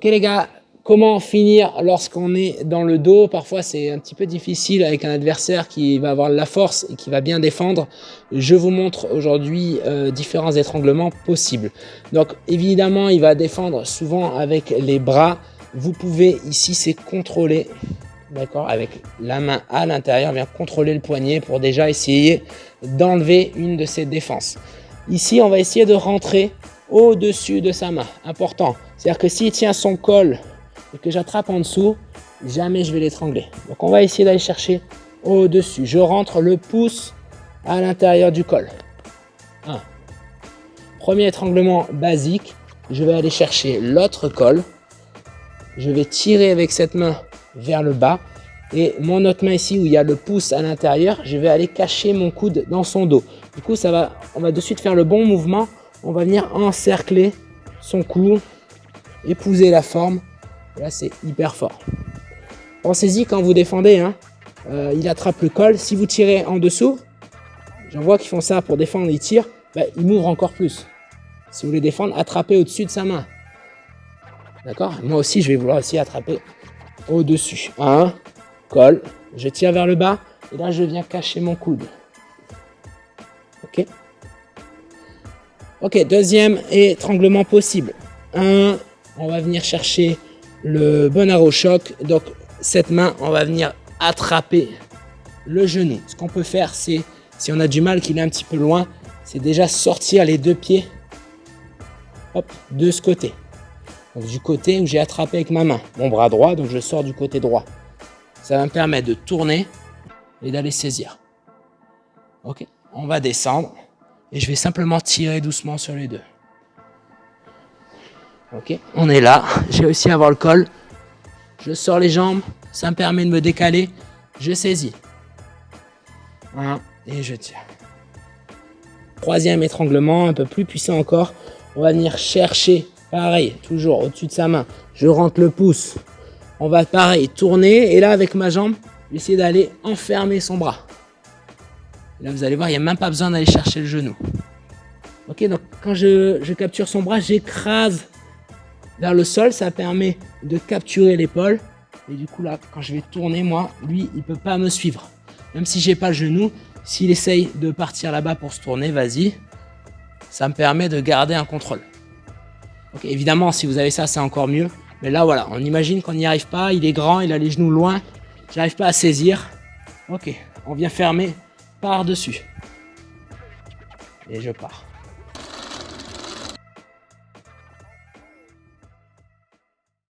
Ok les gars, comment finir lorsqu'on est dans le dos? Parfois c'est un petit peu difficile avec un adversaire qui va avoir de la force et qui va bien défendre. Je vous montre aujourd'hui différents étranglements possibles. Donc évidemment il va défendre souvent avec les bras. Vous pouvez ici c'est contrôler, d'accord, avec la main à l'intérieur, bien contrôler le poignet pour déjà essayer d'enlever une de ses défenses. Ici on va essayer de rentrer au-dessus de sa main, important. C'est-à-dire que s'il tient son col et que j'attrape en dessous, jamais je vais l'étrangler. Donc on va essayer d'aller chercher au-dessus. Je rentre le pouce à l'intérieur du col. 1. Premier étranglement basique, je vais aller chercher l'autre col. Je vais tirer avec cette main vers le bas. Et mon autre main ici où il y a le pouce à l'intérieur, je vais aller cacher mon coude dans son dos. Du coup, on va de suite faire le bon mouvement. On va venir encercler son cou, épouser la forme. Et là, c'est hyper fort. Pensez-y quand vous défendez, hein, il attrape le col. Si vous tirez en dessous, j'en vois qui font ça pour défendre, ils tirent, il m'ouvre encore plus. Si vous voulez défendre, attrapez au-dessus de sa main. D'accord? Moi aussi, je vais vouloir aussi attraper au-dessus. 1, col, je tire vers le bas et là, je viens cacher mon coude. Ok? Ok, deuxième étranglement possible. 1, on va venir chercher le bon arrow choc. Donc, cette main, on va venir attraper le genou. Ce qu'on peut faire, c'est, si on a du mal, qu'il est un petit peu loin, c'est déjà sortir les deux pieds, hop, de ce côté. Donc, du côté où j'ai attrapé avec ma main, mon bras droit, donc je sors du côté droit. Ça va me permettre de tourner et d'aller saisir. Ok, on va descendre. Et je vais simplement tirer doucement sur les deux. Ok, on est là. J'ai réussi à avoir le col. Je sors les jambes. Ça me permet de me décaler. Je saisis. 1 et je tire. Troisième étranglement, un peu plus puissant encore. On va venir chercher, pareil, toujours au-dessus de sa main. Je rentre le pouce. On va pareil tourner. Et là, avec ma jambe, je vais essayer d'aller enfermer son bras. Là, vous allez voir, il n'y a même pas besoin d'aller chercher le genou. Ok, donc quand je capture son bras, j'écrase vers le sol. Ça permet de capturer l'épaule. Et du coup, là, quand je vais tourner, moi, lui, il ne peut pas me suivre. Même si je n'ai pas le genou, s'il essaye de partir là-bas pour se tourner, vas-y. Ça me permet de garder un contrôle. Ok, évidemment, si vous avez ça, c'est encore mieux. Mais là, voilà, on imagine qu'on n'y arrive pas. Il est grand, il a les genoux loin. Je n'arrive pas à saisir. Ok, on vient fermer par-dessus. Et je pars.